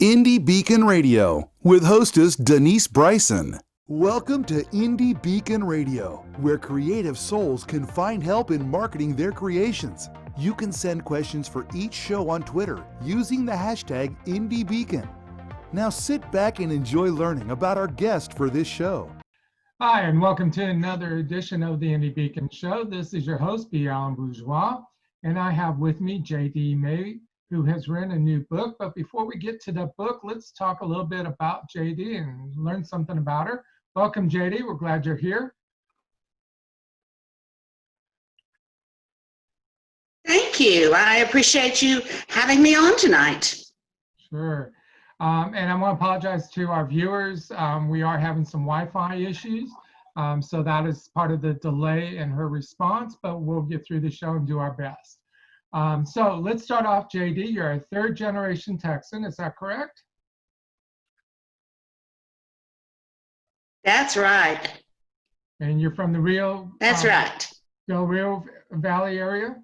Indie Beacon Radio with hostess Denise Bryson. Welcome to Indie Beacon Radio, where creative souls can find help in marketing their creations. You can send questions for each show on Twitter using the hashtag IndieBeacon. Now sit back and enjoy learning about our guest for this show. Hi, and welcome to another edition of the Indie Beacon Show. This is your host, B Alan Bourgeois, and I have with me JD May, who has written a new book. But before we get to the book, let's talk a little bit about JD and learn something about her. Welcome, JD. We're glad you're here. Thank you. I appreciate you having me on tonight. Sure. And I want to apologize to our viewers. We are having some Wi-Fi issues. So that is part of the delay in her response, but we'll get through the show and do our best. So let's start off, JD. You're a third-generation Texan, is that correct? That's right. And you're from the Rio? That's right. Del Rio Valley area?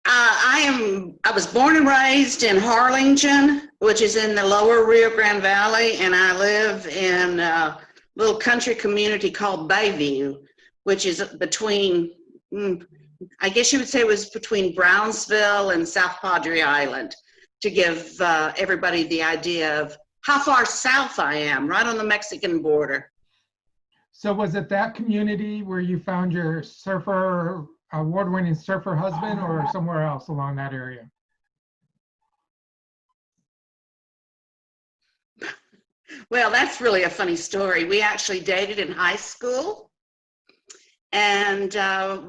I was born and raised in Harlingen, which is in the lower Rio Grande Valley, and I live in a little country community called Bayview, which is between, I guess you would say it was between Brownsville and South Padre Island, to give everybody the idea of how far south I am, right on the Mexican border. So was it that community where you found your surfer, award-winning surfer husband, or somewhere else along that area? Well, that's really a funny story. We actually dated in high school and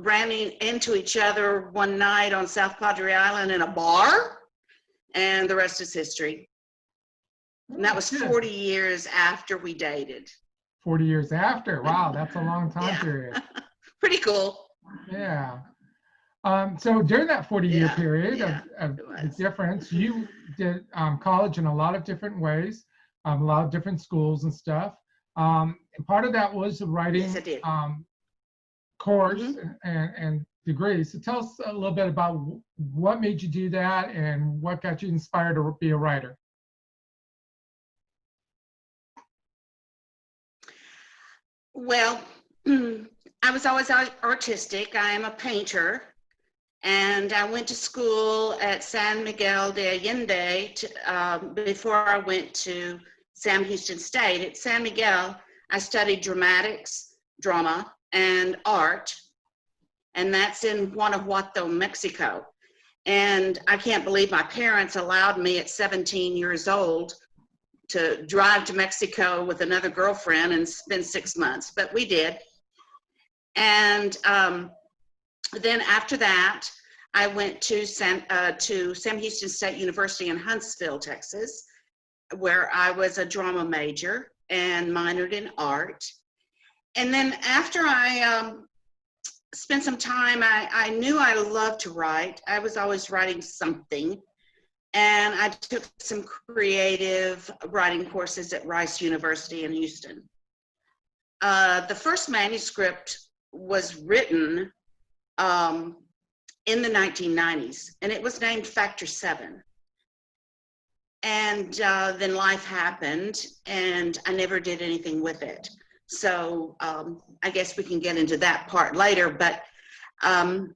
ran into each other one night on South Padre Island in a bar, and the rest is history. And that was 40 years after we dated. 40 years after? Wow, that's a long time period. Pretty cool. Yeah. So during that 40-year period of the difference, you did college in a lot of different ways, a lot of different schools and stuff. And part of that was the writing course and degrees. So tell us a little bit about what made you do that and what got you inspired to be a writer. Well, I was always artistic. I am a painter, and I went to school at San Miguel de Allende before I went to Sam Houston State. At San Miguel, I studied dramatics, drama, and art, and that's in Guanajuato, Mexico. And I can't believe my parents allowed me at 17 years old to drive to Mexico with another girlfriend and spend 6 months, but we did. And then after that, I went to Sam Houston State University in Huntsville, Texas, where I was a drama major and minored in art. And then after I spent some time, I knew I loved to write. I was always writing something. And I took some creative writing courses at Rice University in Houston. The first manuscript was written in the 1990s, and it was named Factor 7. And then life happened, and I never did anything with it. So I guess we can get into that part later, but I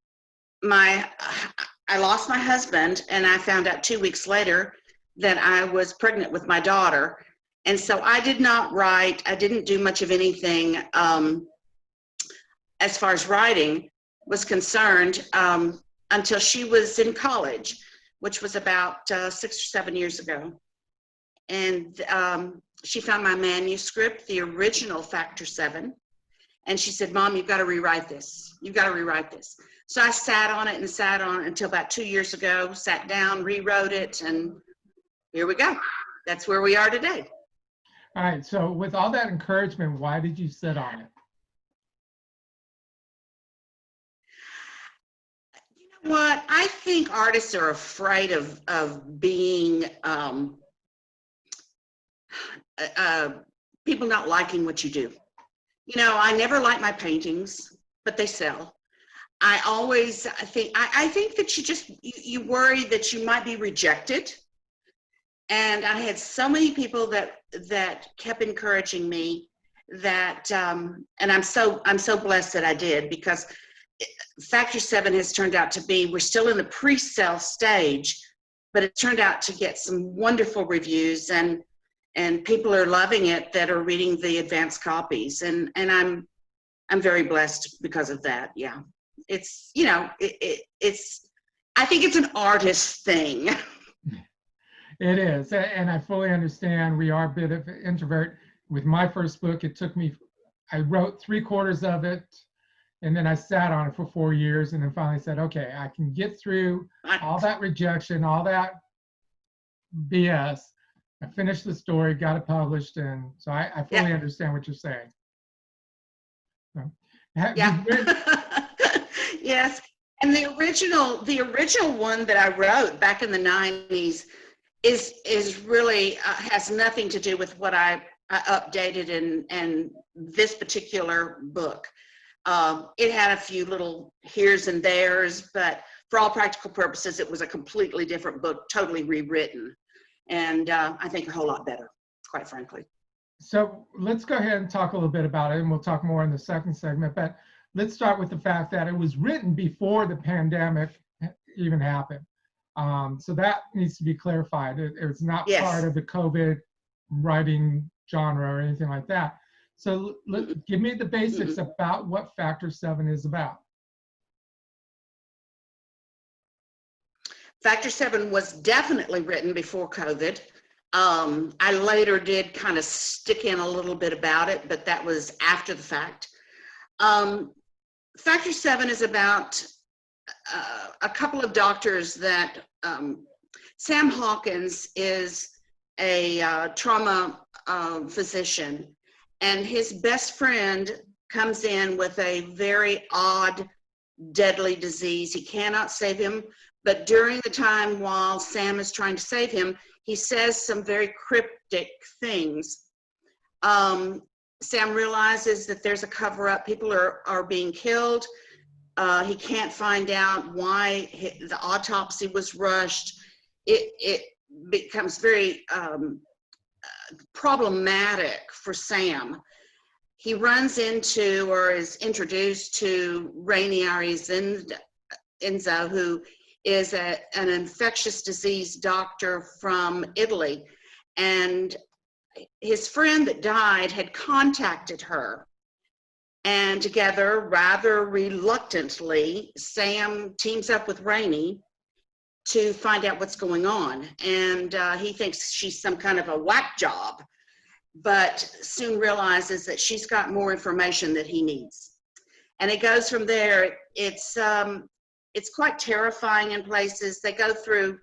lost my husband, and I found out 2 weeks later that I was pregnant with my daughter. And so I did not write. I didn't do much of anything as far as writing was concerned until she was in college, which was about 6 or 7 years ago. And she found my manuscript, the original Factor 7. And she said, "Mom, you've got to rewrite this. You've got to rewrite this." So I sat on it until about 2 years ago, sat down, rewrote it, and here we go. That's where we are today. All right, so with all that encouragement, why did you sit on it? You know what? I think artists are afraid of being, people not liking what you do. You know, I never like my paintings, but they sell. I think that you worry that you might be rejected. And I had so many people that kept encouraging me that, and I'm so blessed that I did, because Factor 7 has turned out to be, we're still in the pre-sale stage, but it turned out to get some wonderful reviews, and people are loving it that are reading the advanced copies, and I'm very blessed because of that. Yeah, it's, you know, it's I think it's an artist thing. It is, and I fully understand. We are a bit of an introvert. With my first book, it took me, I wrote 3/4 of it, and then I sat on it for 4 years, and then finally said, okay, I can get through all that rejection, all that BS. I finished the story, got it published, and so I fully understand what you're saying. So, Yeah. Yes. And the original one that I wrote back in the 90s is really has nothing to do with what I updated in this particular book. It had a few little here's and there's, but for all practical purposes, it was a completely different book, totally rewritten. And I think a whole lot better, quite frankly. So let's go ahead and talk a little bit about it, and we'll talk more in the second segment, but let's start with the fact that it was written before the pandemic even happened. So that needs to be clarified. It's not part of the COVID writing genre or anything like that. So give me the basics about what Factor 7 is about. Factor 7 was definitely written before COVID. I later did kind of stick in a little bit about it, but that was after the fact. Factor 7 is about a couple of doctors that Sam Hawkins is a trauma physician, and his best friend comes in with a very odd, deadly disease. He cannot save him, but during the time while Sam is trying to save him, he says some very cryptic things. Sam realizes that there's a cover-up. People are being killed. He can't find out why the autopsy was rushed. It becomes very problematic for Sam. He runs into, or is introduced to, Rainey Enzo, who is an infectious disease doctor from Italy. And his friend that died had contacted her. And together, rather reluctantly, Sam teams up with Rainey to find out what's going on. And he thinks she's some kind of a whack job, but soon realizes that she's got more information that he needs. And it goes from there. It's quite terrifying in places. They go through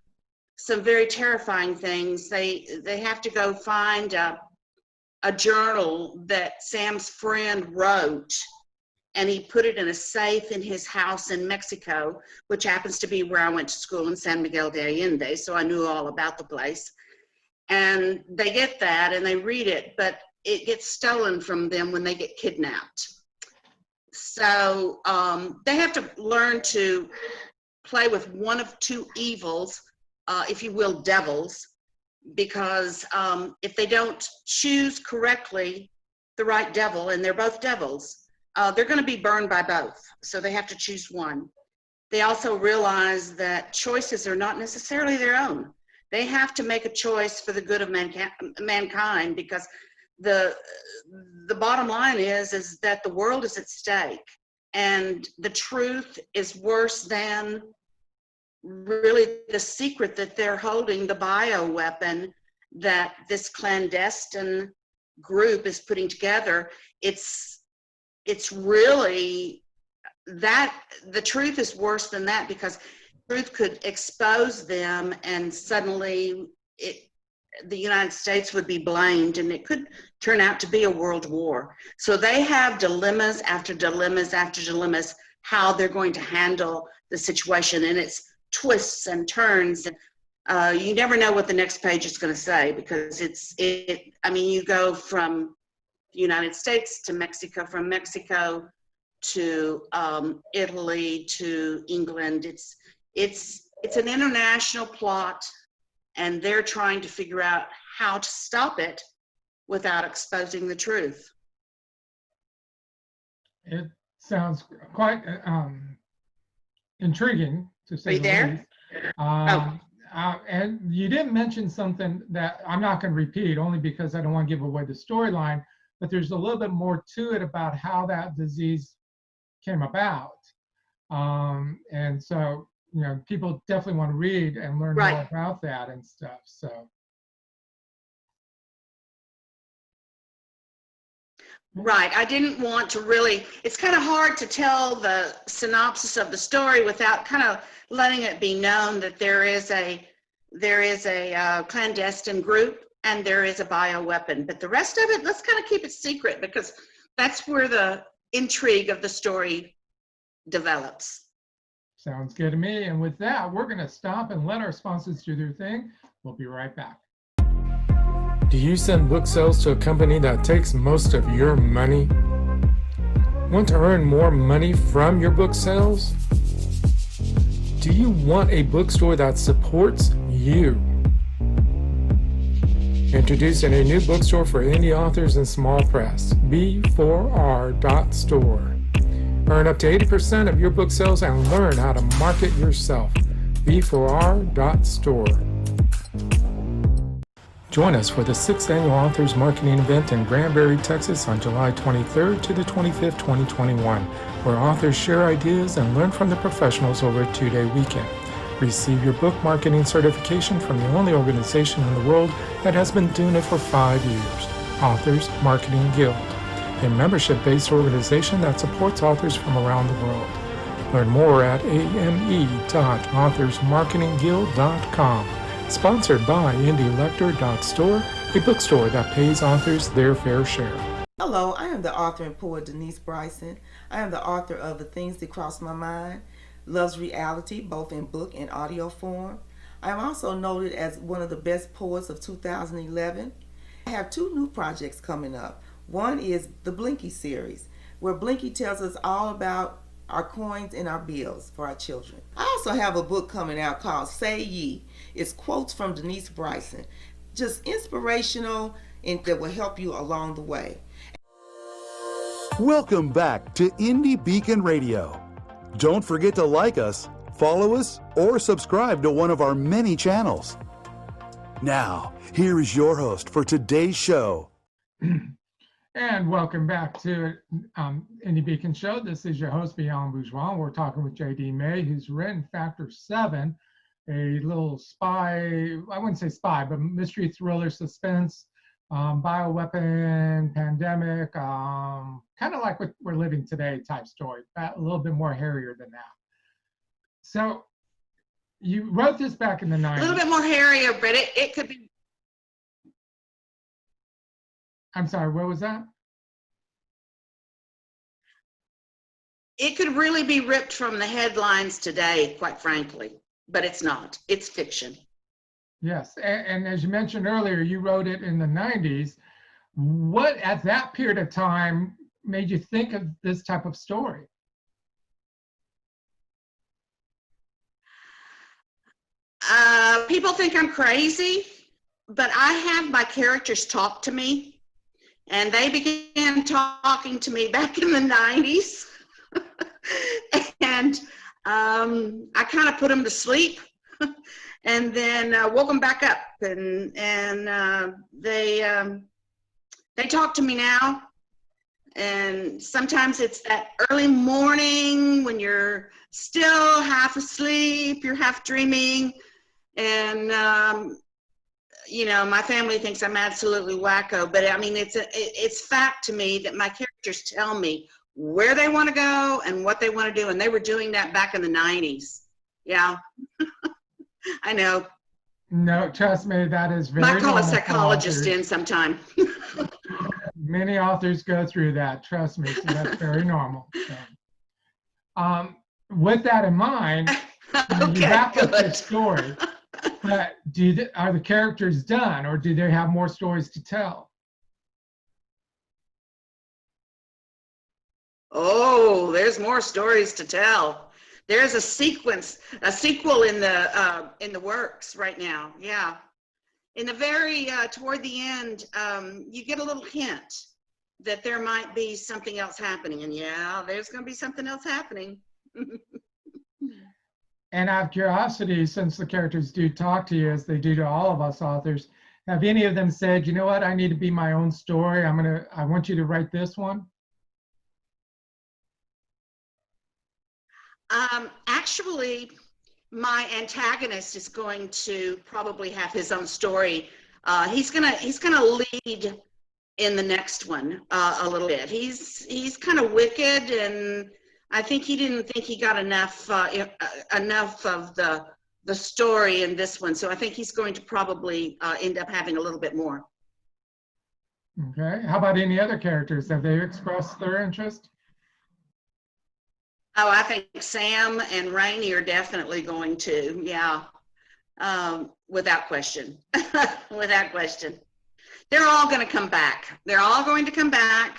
some very terrifying things. They have to go find a journal that Sam's friend wrote, and he put it in a safe in his house in Mexico, which happens to be where I went to school, in San Miguel de Allende, so I knew all about the place. And they get that and they read it, but it gets stolen from them when they get kidnapped. So they have to learn to play with one of two evils, if you will, devils, because if they don't choose correctly the right devil, and they're both devils, they're going to be burned by both. So they have to choose one. They also realize that choices are not necessarily their own. They have to make a choice for the good of mankind, because the bottom line is that the world is at stake, and the truth is worse than really the secret that they're holding, the bioweapon that this clandestine group is putting together. It's really that the truth is worse than that, because truth could expose them, and suddenly the United States would be blamed, and it could turn out to be a world war. So they have dilemmas after dilemmas after dilemmas, how they're going to handle the situation, and it's twists and turns. You never know what the next page is going to say, because I mean, you go from the United States to Mexico, from Mexico to Italy to England. It's an international plot, and they're trying to figure out how to stop it without exposing the truth. It sounds quite intriguing, to say Are you the there? least. And you didn't mention something that I'm not going to repeat, only because I don't want to give away the storyline, but there's a little bit more to it about how that disease came about. And so, you know, people definitely want to read and learn Right. more about that and stuff. So. Right. I didn't want to really, it's kind of hard to tell the synopsis of the story without kind of letting it be known that there is a clandestine group and there is a bioweapon. But the rest of it, let's kind of keep it secret, because that's where the intrigue of the story develops. Sounds good to me. And with that, we're going to stop and let our sponsors do their thing. We'll be right back. Do you send book sales to a company that takes most of your money? Want to earn more money from your book sales? Do you want a bookstore that supports you? Introducing a new bookstore for indie authors and small press, B4R.store. Earn up to 80% of your book sales and learn how to market yourself. B4R.store. Join us for the 6th Annual Authors Marketing Event in Granbury, Texas on July 23rd to the 25th, 2021, where authors share ideas and learn from the professionals over a 2-day weekend. Receive your book marketing certification from the only organization in the world that has been doing it for 5 years, Authors Marketing Guild, a membership-based organization that supports authors from around the world. Learn more at ame.authorsmarketingguild.com. Sponsored by IndieLector.store, a bookstore that pays authors their fair share. Hello, I am the author and poet Denise Bryson. I am the author of The Things That Cross My Mind, Love's Reality, both in book and audio form. I am also noted as one of the best poets of 2011. I have 2 new projects coming up. One is the Blinky series, where Blinky tells us all about our coins and our bills for our children. I also have a book coming out called Say Ye. It's quotes from Denise Bryson, just inspirational and that will help you along the way. Welcome back to Indie Beacon Radio. Don't forget to like us, follow us, or subscribe to one of our many channels. Now, here is your host for today's show. And welcome back to Indie Beacon Show. This is your host, B Alan Bourgeois. We're talking with J.D. May, who's written Factor 7, a little spy, I wouldn't say spy, but mystery thriller suspense, bioweapon, pandemic, kind of like what we're living today type story, a little bit more hairier than that. So you wrote this back in the 90s. A little bit more hairier, but it could be. I'm sorry, what was that? It could really be ripped from the headlines today, quite frankly, but it's not. It's fiction. Yes, and as you mentioned earlier, you wrote it in the 90s. What at that period of time made you think of this type of story? People think I'm crazy, but I have my characters talk to me, and they began talking to me back in the 90s. And I kind of put them to sleep and then woke them back up, and they talk to me now. And sometimes it's that early morning when you're still half asleep, you're half dreaming, and you know, my family thinks I'm absolutely wacko, but I mean, it's fact to me that my characters tell me where they want to go and what they want to do, and they were doing that back in the 90s. Yeah. I know. No, trust me, that is very Might call a normal for psychologist authors. in sometime. Many authors go through that, trust me, so that's very normal. So, with that in mind, you Okay, wrap up good. your story, but are the characters done, or do they have more stories to tell? Oh, there's more stories to tell. There's a sequel in the works right now. Yeah. In the very, toward the end, you get a little hint that there might be something else happening. And yeah, there's going to be something else happening. And out of curiosity, since the characters do talk to you as they do to all of us authors, have any of them said, you know what, I need to be my own story. I want you to write this one? Actually, my antagonist is going to probably have his own story. He's gonna lead in the next one a little bit. He's kind of wicked, and I think he didn't think he got enough of the story in this one. So I think he's going to probably end up having a little bit more. Okay. How about any other characters? Have they expressed their interest? Oh, I think Sam and Rainey are definitely going to, yeah, without question, without question. They're all going to come back. They're all going to come back.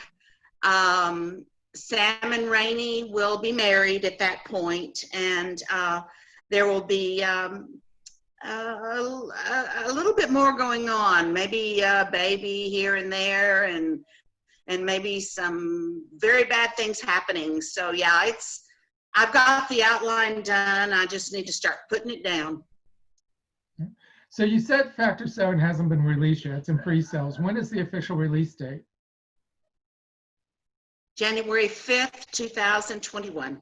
Sam and Rainey will be married at that point, and there will be a little bit more going on, maybe a baby here and there, and maybe some very bad things happening. So yeah, I've got the outline done. I just need to start putting it down. So you said Factor 7 hasn't been released yet. It's in pre-sales. When is the official release date? January 5th, 2021.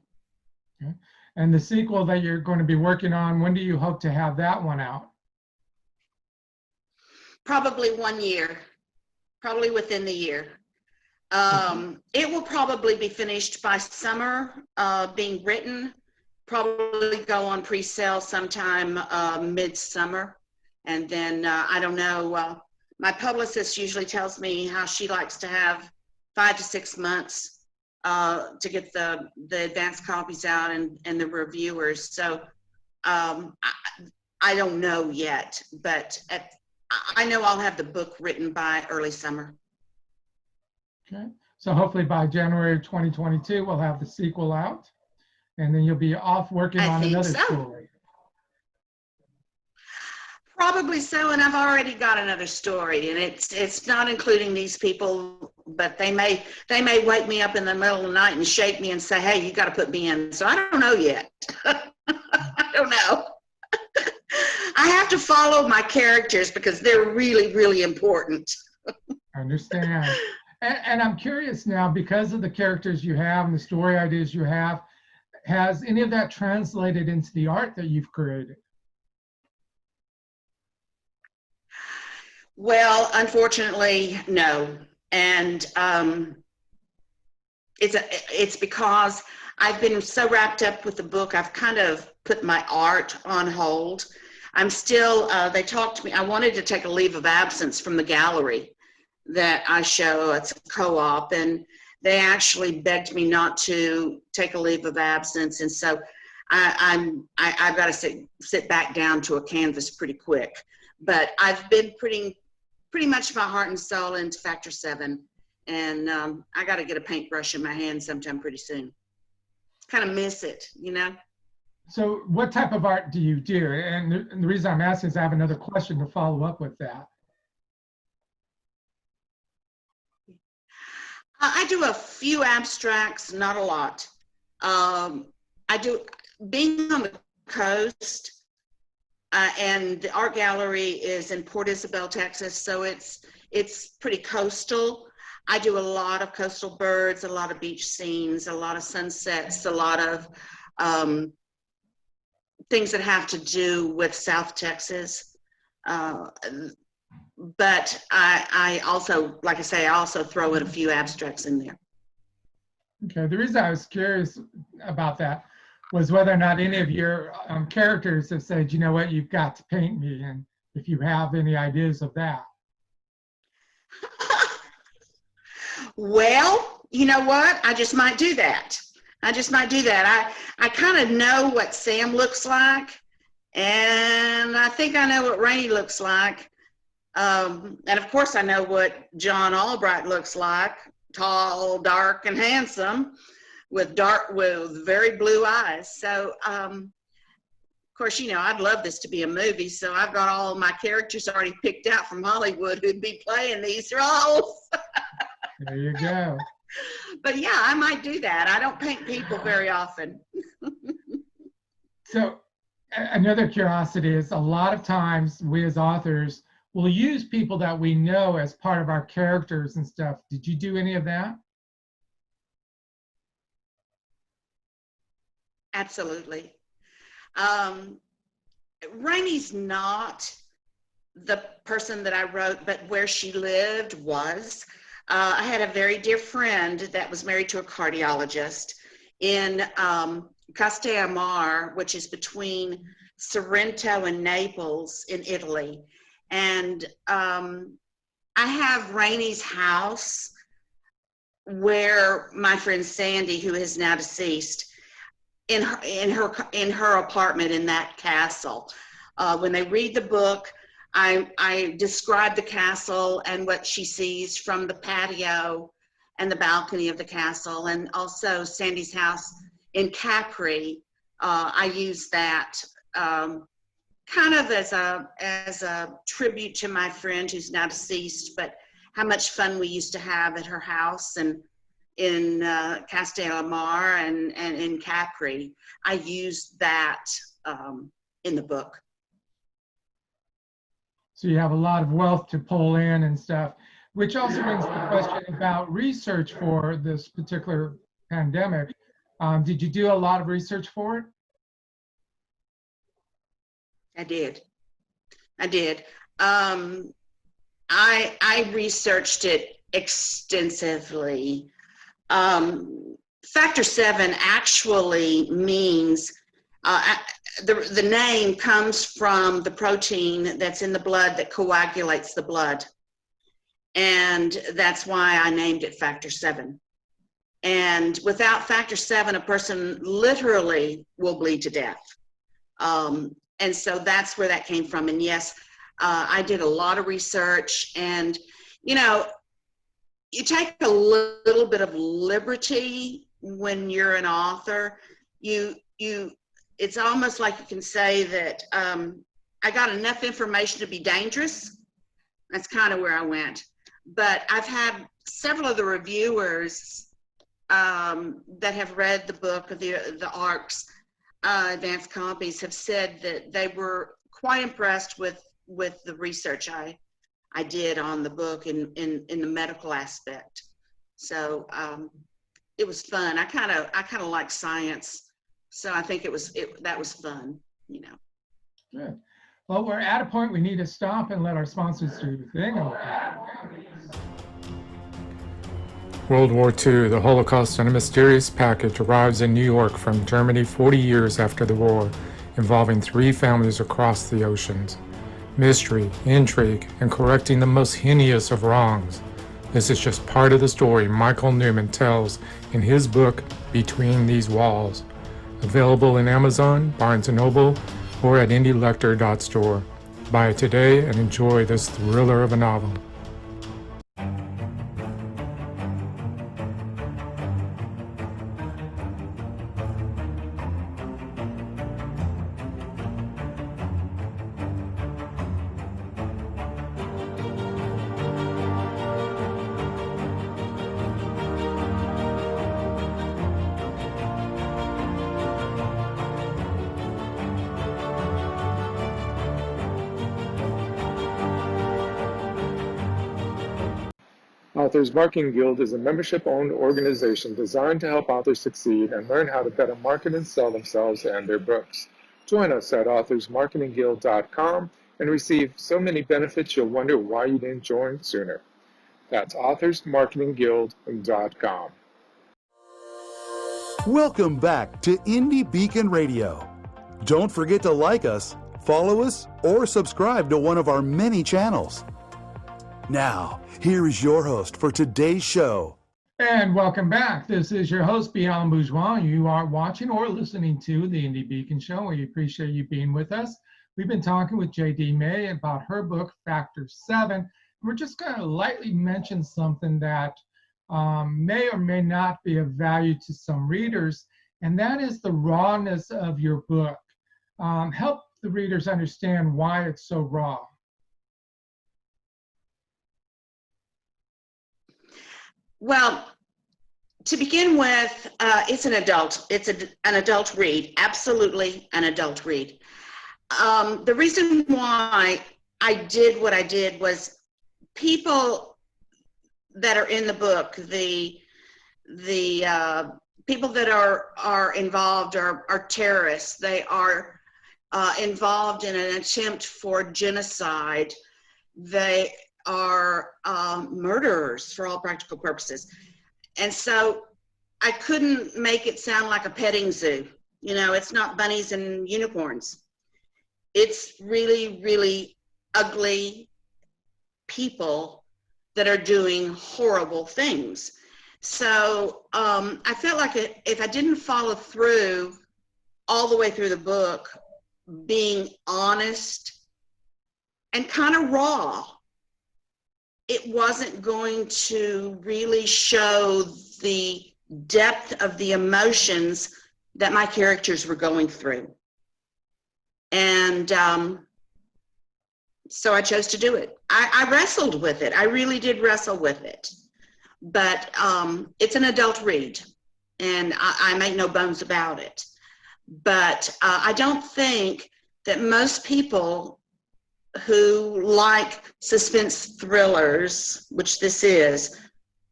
Okay. And the sequel that you're going to be working on, when do you hope to have that one out? Probably 1 year, probably within the year. It will probably be finished by summer, being written, probably go on pre-sale sometime mid-summer. And then I don't know, my publicist usually tells me how she likes to have 5 to 6 months to get the advanced copies out and the reviewers. So I don't know yet, but I know I'll have the book written by early summer. Okay, so hopefully by January 2022, we'll have the sequel out, and then you'll be off working on another story. Probably so, and I've already got another story, and it's not including these people, but they may wake me up in the middle of the night and shake me and say, hey, you got to put me in. So I don't know yet. I don't know. I have to follow my characters because they're really, really important. I understand. And I'm curious now, because of the characters you have and the story ideas you have, has any of that translated into the art that you've created? Well, unfortunately, no. And it's because I've been so wrapped up with the book, I've kind of put my art on hold. I'm still, they talked to me, I wanted to take a leave of absence from the gallery that I show. It's a co-op, and they actually begged me not to take a leave of absence. And so I've got to sit back down to a canvas pretty quick. But I've been putting pretty much my heart and soul into Factor 7, and I got to get a paintbrush in my hand sometime pretty soon. Kind of miss it, you know? So what type of art do you do? And the reason I'm asking is I have another question to follow up with that. I do a few abstracts, not a lot. Being on the coast, and the art gallery is in Port Isabel, Texas, so it's pretty coastal. I do a lot of coastal birds, a lot of beach scenes, a lot of sunsets, a lot of things that have to do with South Texas. But I also, like I say, I also throw in a few abstracts in there. Okay, the reason I was curious about that was whether or not any of your characters have said, you know what, you've got to paint me, and if you have any ideas of that. Well, you know what, I just might do that. I kind of know what Sam looks like, and I think I know what Rainey looks like. And of course I know what John Albright looks like, tall, dark, and handsome. with very blue eyes. So, of course, I'd love this to be a movie. So I've got all of my characters already picked out from Hollywood who'd be playing these roles. There you go. But yeah, I might do that. I don't paint people very often. So another curiosity is, a lot of times we as authors will use people that we know as part of our characters and stuff. Did you do any of that? Absolutely. Rainey's not the person that I wrote, but where she lived was. I had a very dear friend that was married to a cardiologist in Castellamare, which is between Sorrento and Naples in Italy. And I have Rainey's house where my friend Sandy, who is now deceased, in her apartment in that castle. When they read the book, I describe the castle and what she sees from the patio and the balcony of the castle, and also Sandy's house in Capri. I use that kind of as a tribute to my friend who's now deceased, but how much fun we used to have at her house and in Castellamare and in Capri. I used that in the book. So you have a lot of wealth to pull in and stuff, which also brings the question about research for this particular pandemic. Did you do a lot of research for it? I did. I researched it extensively. Factor 7 actually means, the name comes from the protein that's in the blood that coagulates the blood. And that's why I named it Factor 7. And without Factor 7, a person literally will bleed to death. And so that's where that came from. And yes, I did a lot of research, and, you take a little bit of liberty when you're an author. It's almost like you can say that I got enough information to be dangerous. That's kind of where I went. But I've had several of the reviewers that have read the book of the ARC's advanced copies have said that they were quite impressed with the research I did on the book in the medical aspect. So it was fun. I kind of like science, so I think that was fun, Good. Well, we're at a point we need to stop and let our sponsors do the thing. World War II, the Holocaust and a mysterious package arrives in New York from Germany 40 years after the war, involving 3 families across the oceans. Mystery, intrigue, and correcting the most heinous of wrongs. This is just part of the story Michael Newman tells in his book, Between These Walls. Available in Amazon, Barnes & Noble, or at indielector.store. Buy it today and enjoy this thriller of a novel. Authors Marketing Guild is a membership-owned organization designed to help authors succeed and learn how to better market and sell themselves and their books. Join us at authorsmarketingguild.com and receive so many benefits you'll wonder why you didn't join sooner. That's authorsmarketingguild.com. Welcome back to Indie Beacon Radio. Don't forget to like us, follow us, or subscribe to one of our many channels. Now, here is your host for today's show. And welcome back. This is your host, B Alan Bourgeois. You are watching or listening to the Indie Beacon Show. We appreciate you being with us. We've been talking with J.D. May about her book, Factor 7. We're just going to lightly mention something that may or may not be of value to some readers, and that is the rawness of your book. Help the readers understand why it's so raw. Well, to begin with, it's an adult read, absolutely an adult read. The reason why I did what I did was people that are in the book, the people that are involved are terrorists. They are involved in an attempt for genocide. They are murderers for all practical purposes. And so I couldn't make it sound like a petting zoo. You know, it's not bunnies and unicorns. It's really, really ugly people that are doing horrible things. So I felt like if I didn't follow through all the way through the book, being honest and kind of raw, it wasn't going to really show the depth of the emotions that my characters were going through. And so I chose to do it. I wrestled with it. I really did wrestle with it. But it's an adult read, and I make no bones about it. But I don't think that most people who like suspense thrillers, which this is,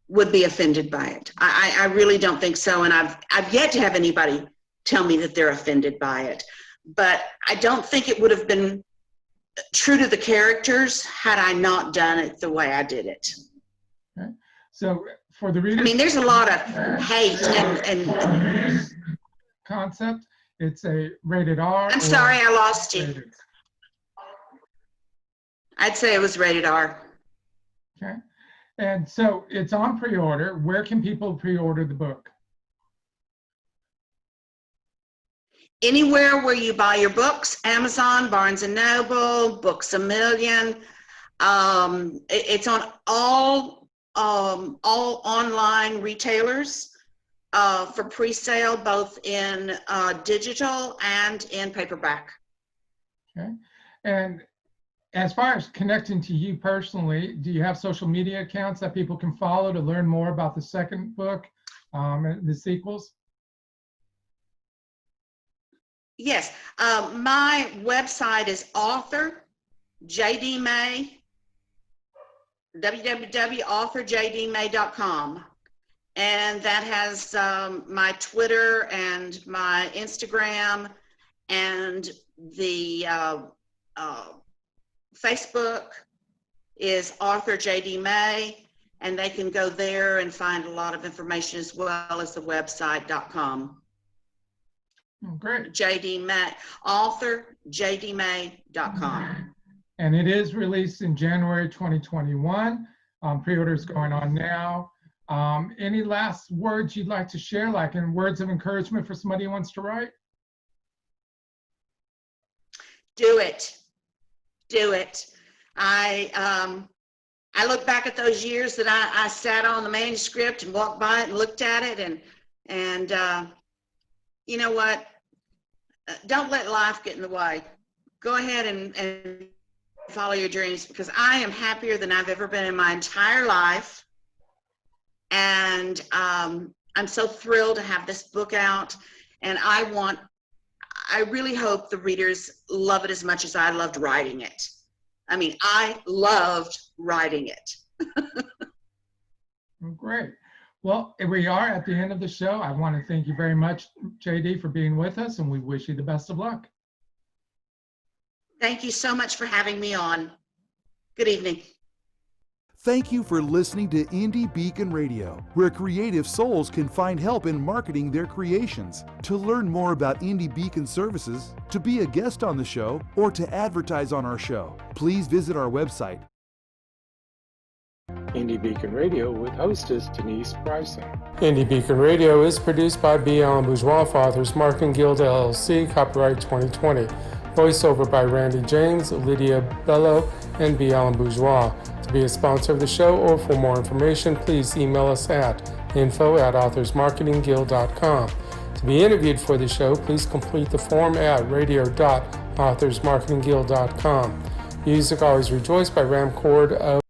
would be offended by it. I really don't think so, and I've yet to have anybody tell me that they're offended by it. But I don't think it would have been true to the characters had I not done it the way I did it. Okay. So for the readers, I mean, there's a lot of hate and concept. It's a rated R. I'm sorry, I lost you. Rated. I'd say it was rated R. Okay. And so it's on pre-order. Where can people pre-order the book? Anywhere where you buy your books, Amazon, Barnes & Noble, Books A Million. It's on all online retailers for pre-sale, both in digital and in paperback. Okay. And as far as connecting to you personally, do you have social media accounts that people can follow to learn more about the second book, and the sequels? Yes, my website is author JD May, www.authorjdmay.com, and that has my Twitter and my Instagram and the Facebook is Author JD May, and they can go there and find a lot of information as well as the website.com. Oh, great. JD May, authorjdmay.com. And it is released in January 2021. Pre-order is going on now. Any last words you'd like to share, like in words of encouragement for somebody who wants to write? Do it. Do it. I look back at those years that I sat on the manuscript and walked by it and looked at it, and you know what? Don't let life get in the way. Go ahead and follow your dreams, because I am happier than I've ever been in my entire life, and I'm so thrilled to have this book out, and I really hope the readers love it as much as I loved writing it. I mean, I loved writing it. Great. Well, we are at the end of the show. I want to thank you very much, JD, for being with us, and we wish you the best of luck. Thank you so much for having me on. Good evening. Thank you for listening to Indie Beacon Radio, where creative souls can find help in marketing their creations. To learn more about Indie Beacon services, to be a guest on the show, or to advertise on our show, please visit our website. Indie Beacon Radio with hostess Denise Bryson. Indie Beacon Radio is produced by B Alan Bourgeois for Authors Marketing Guild LLC, copyright 2020. Voiceover by Randy James, Lydia Bello, and B Alan Bourgeois. To be a sponsor of the show or for more information, please email us at info@authorsmarketingguild.com. To be interviewed for the show, please complete the form at radio.authorsmarketingguild.com. Music Always Rejoice by Ramcord of